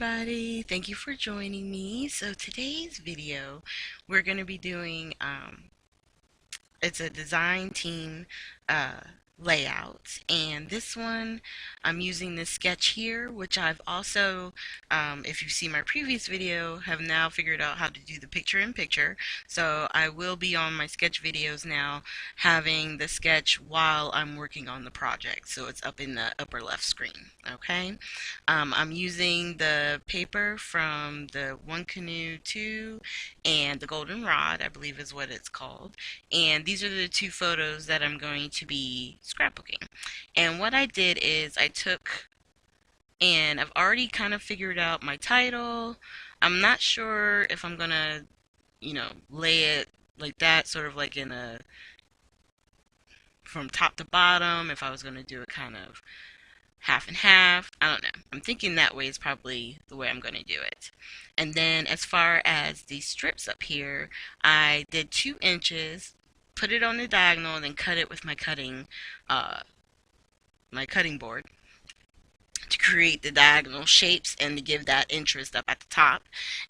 everybody, thank you for joining me. So today's video we're going to be doing it's a design team uh, layout, and this one I'm using this sketch here, which I've also, if you see my previous video, have now figured out how to do the picture-in-picture. So I will be on my sketch videos now having the sketch while I'm working on the project, so it's up in the upper left screen. Okay, I'm using the paper from the One Canoe 2 and the Golden Rod, I believe is what it's called. And these are the two photos that I'm going to be scrapbooking. And what I did is I took, and I've already kind of figured out my title. I'm not sure if I'm gonna, lay it like that, sort of like in a, from top to bottom, if I was gonna do it kind of half and half. I don't know. I'm thinking that way is probably the way I'm going to do it. And then as far as the strips up here, I did 2 inches, put it on the diagonal, and then cut it with uh, my cutting board to create the diagonal shapes and to give that interest up at the top.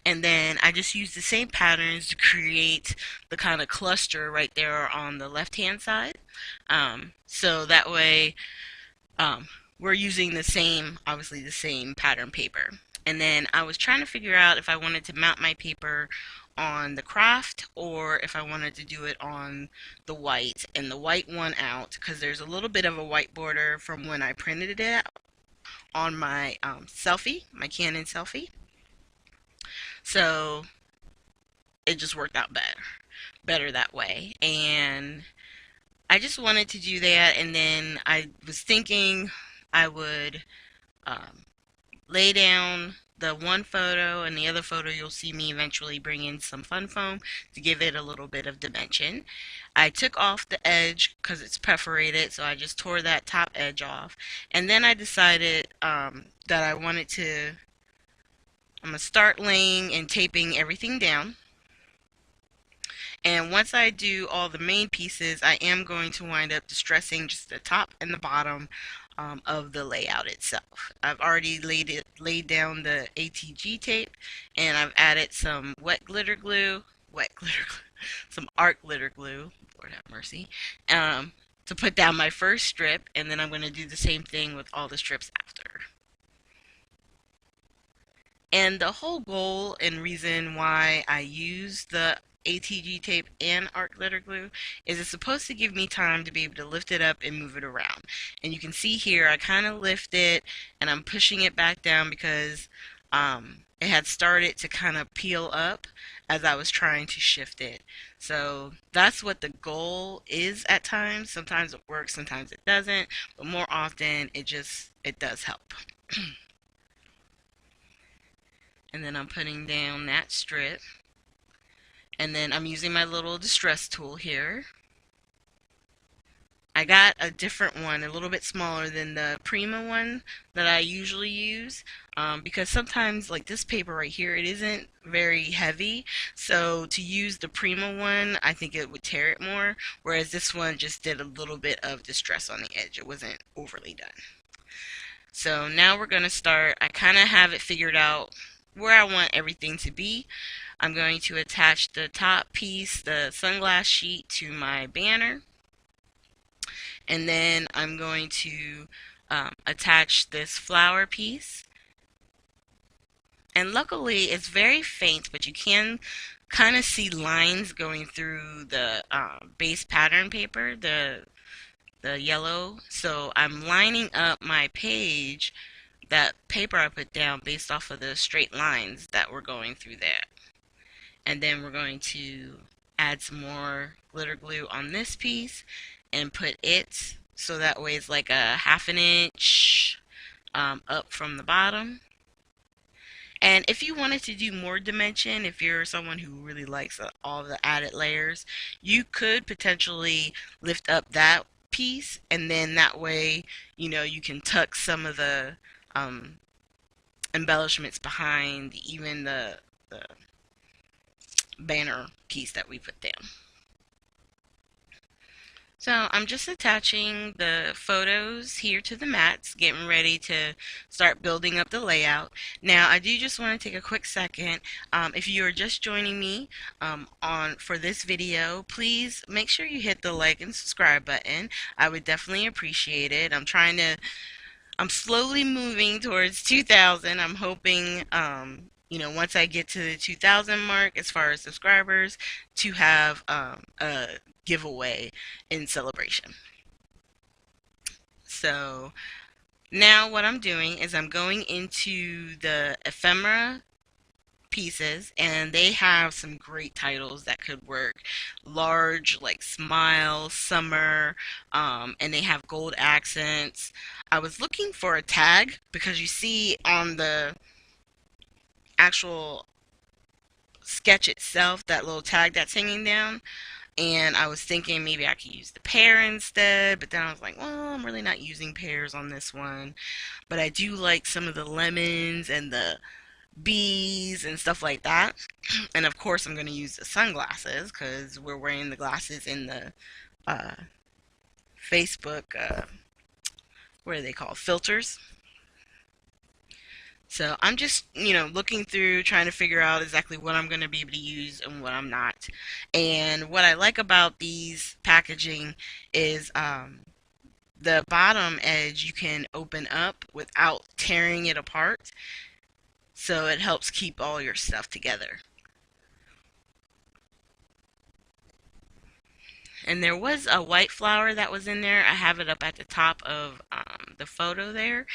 And then I just used the same patterns to create the kind of cluster right there on the left hand side. So that way we're using the same, obviously the same pattern paper. And then I was trying to figure out if I wanted to mount my paper on the craft or if I wanted to do it on the white, and the white one out because there's a little bit of a white border from when I printed it on my selfie, my Canon selfie. So it just worked out better that way. And I just wanted to do that, and then I was thinking I would lay down the one photo, and the other photo you'll see me eventually bring in some fun foam to give it a little bit of dimension. I took off the edge because it's perforated, so I just tore that top edge off. And then I decided that I wanted to, I'm going to start laying and taping everything down. And once I do all the main pieces, I am going to wind up distressing just the top and the bottom of the layout itself. I've already laid down the ATG tape, and I've added some some art glitter glue, Lord have mercy, to put down my first strip, and then I'm going to do the same thing with all the strips after. And the whole goal and reason why I use the ATG tape and art glitter glue is it's supposed to give me time to be able to lift it up and move it around. And you can see here I kind of lift it and I'm pushing it back down because it had started to kind of peel up as I was trying to shift it. So that's what the goal is at times. Sometimes it works, sometimes it doesn't, but more often it does help. And then I'm putting down that strip. And then I'm using my little distress tool here. I got a different one, a little bit smaller than the Prima one that I usually use, because sometimes, like this paper right here, it isn't very heavy. So to use the Prima one, I think it would tear it more, whereas this one just did a little bit of distress on the edge. It wasn't overly done. So now we're going to start. I kind of have it figured out where I want everything to be. I'm going to attach the top piece, the sunglass sheet, to my banner. And then I'm going to attach this flower piece. And luckily it's very faint, but you can kind of see lines going through the base pattern paper, the yellow. So I'm lining up my page, that paper I put down, based off of the straight lines that were going through there. And then we're going to add some more glitter glue on this piece and put it so that way it's like a 1/2 inch up from the bottom. And if you wanted to do more dimension, if you're someone who really likes all the added layers, you could potentially lift up that piece, and then that way, you can tuck some of the embellishments behind even the banner piece that we put down. So I'm just attaching the photos here to the mats, getting ready to start building up the layout. Now I do just want to take a quick second. If you are just joining me on for this video, please make sure you hit the like and subscribe button. I would definitely appreciate it. I'm slowly moving towards 2,000. I'm hoping, once I get to the 2,000 mark, as far as subscribers, to have a giveaway in celebration. So now what I'm doing is I'm going into the ephemera pieces, and they have some great titles that could work. Large, like Smile, Summer, and they have gold accents. I was looking for a tag because you see on the actual sketch itself that little tag that's hanging down, and I was thinking maybe I could use the pear instead, but then I was like, well, I'm really not using pears on this one. But I do like some of the lemons and the bees and stuff like that. And of course, I'm going to use the sunglasses because we're wearing the glasses in the uh, Facebook, what are they called? Filters. So I'm just, looking through, trying to figure out exactly what I'm going to be able to use and what I'm not. And what I like about these packaging is the bottom edge you can open up without tearing it apart. So it helps keep all your stuff together. And there was a white flower that was in there. I have it up at the top of the photo there.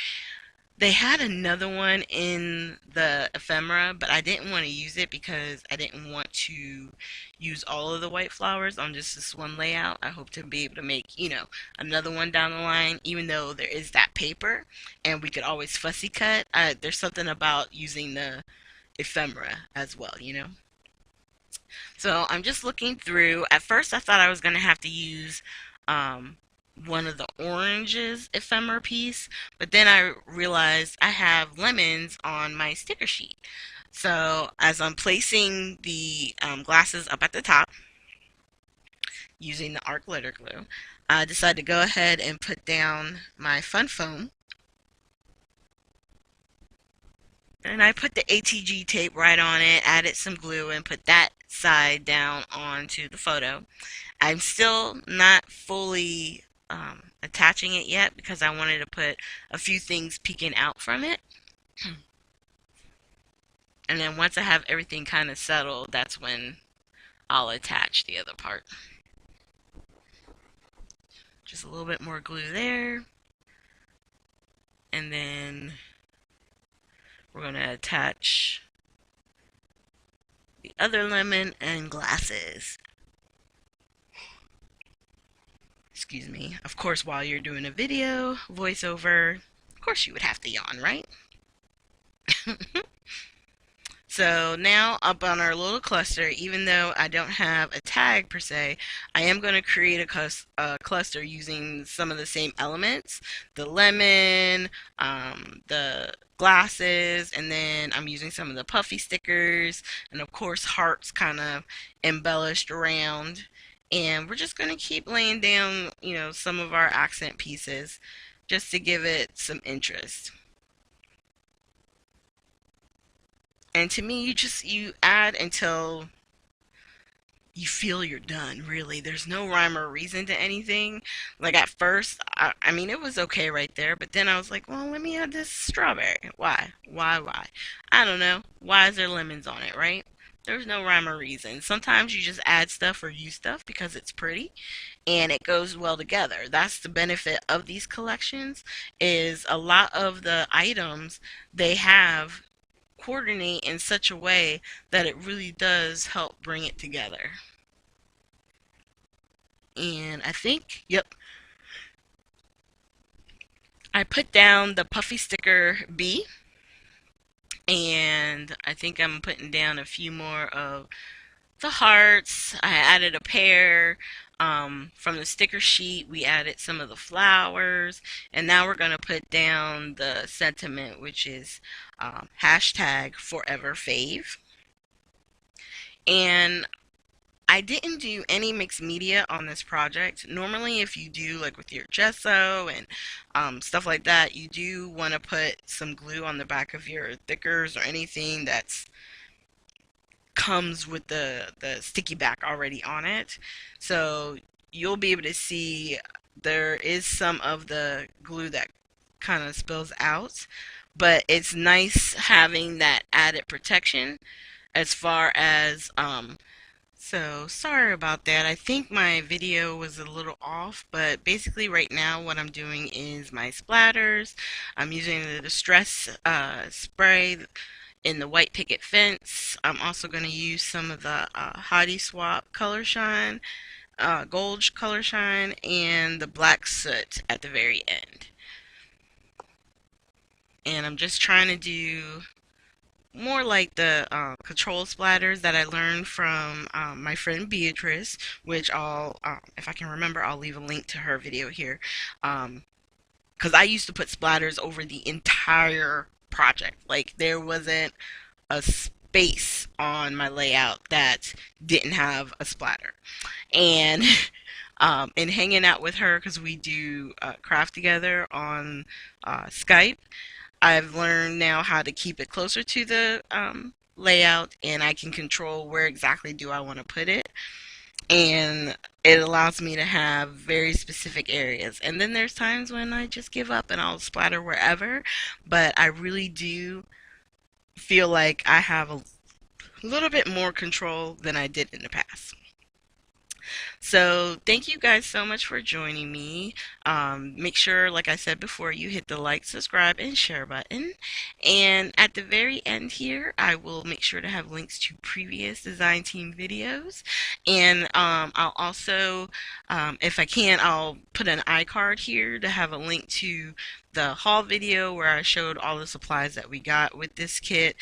They had another one in the ephemera, but I didn't want to use it because I didn't want to use all of the white flowers on just this one layout. I hope to be able to make, another one down the line, even though there is that paper and we could always fussy cut. There's something about using the ephemera as well. So I'm just looking through. At first, I thought I was going to have to use um, one of the oranges ephemera piece, but then I realized I have lemons on my sticker sheet. So as I'm placing the glasses up at the top using the art glitter glue, I decided to go ahead and put down my fun foam. And I put the ATG tape right on it, added some glue, and put that side down onto the photo. I'm still not fully attaching it yet because I wanted to put a few things peeking out from it. And then once I have everything kind of settled, that's when I'll attach the other part. Just a little bit more glue there. And then we're going to attach the other lemon and glasses. Excuse me. Of course, while you're doing a video, voiceover, of course you would have to yawn, right? So now up on our little cluster, even though I don't have a tag per se, I am going to create a cluster using some of the same elements. The lemon, the glasses, and then I'm using some of the puffy stickers, and of course hearts kind of embellished around. And we're just going to keep laying down, some of our accent pieces just to give it some interest. And to me, you add until you feel you're done, really. There's no rhyme or reason to anything. Like at first, I mean, it was okay right there, but then I was like, well, let me add this strawberry. Why? Why? I don't know. Why is there lemons on it, right? There's no rhyme or reason. Sometimes you just add stuff or use stuff because it's pretty and it goes well together. That's the benefit of these collections is a lot of the items they have coordinate in such a way that it really does help bring it together. And I think, yep, I put down the puffy sticker B, and I think I'm putting down a few more of the hearts. I added a pair from the sticker sheet. We added some of the flowers, and now we're going to put down the sentiment, which is hashtag forever fave. And I didn't do any mixed media on this project. Normally, if you do like with your gesso and stuff like that, you do want to put some glue on the back of your thickers or anything that's comes with the sticky back already on it. So you'll be able to see there is some of the glue that kind of spills out, but it's nice having that added protection as far as so sorry about that. I think my video was a little off, but basically right now what I'm doing is my splatters. I'm using the Distress spray in the white picket fence. I'm also going to use some of the Hottie Swap Color Shine, Gold Color Shine, and the Black Soot at the very end. And I'm just trying to do more like the control splatters that I learned from my friend Beatrice, which if I can remember, I'll leave a link to her video here. Because I used to put splatters over the entire project. Like there wasn't a space on my layout that didn't have a splatter. And in hanging out with her, because we do craft together on Skype, I've learned now how to keep it closer to the layout, and I can control where exactly do I want to put it. And it allows me to have very specific areas. And then there's times when I just give up and I'll splatter wherever. But I really do feel like I have a little bit more control than I did in the past. So thank you guys so much for joining me. Make sure, like I said before, you hit the like, subscribe, and share button. And at the very end here, I will make sure to have links to previous design team videos. And I'll also, if I can, I'll put an iCard here to have a link to the haul video where I showed all the supplies that we got with this kit,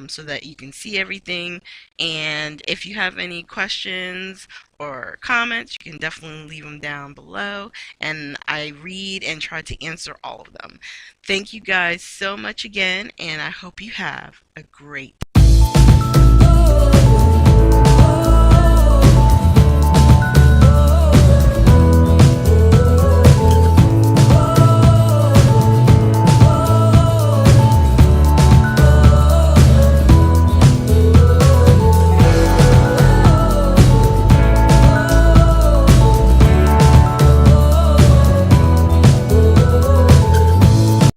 so that you can see everything. And if you have any questions or comments, you can definitely leave them down below, and I read and try to answer all of them. Thank you guys so much again, and I hope you have a great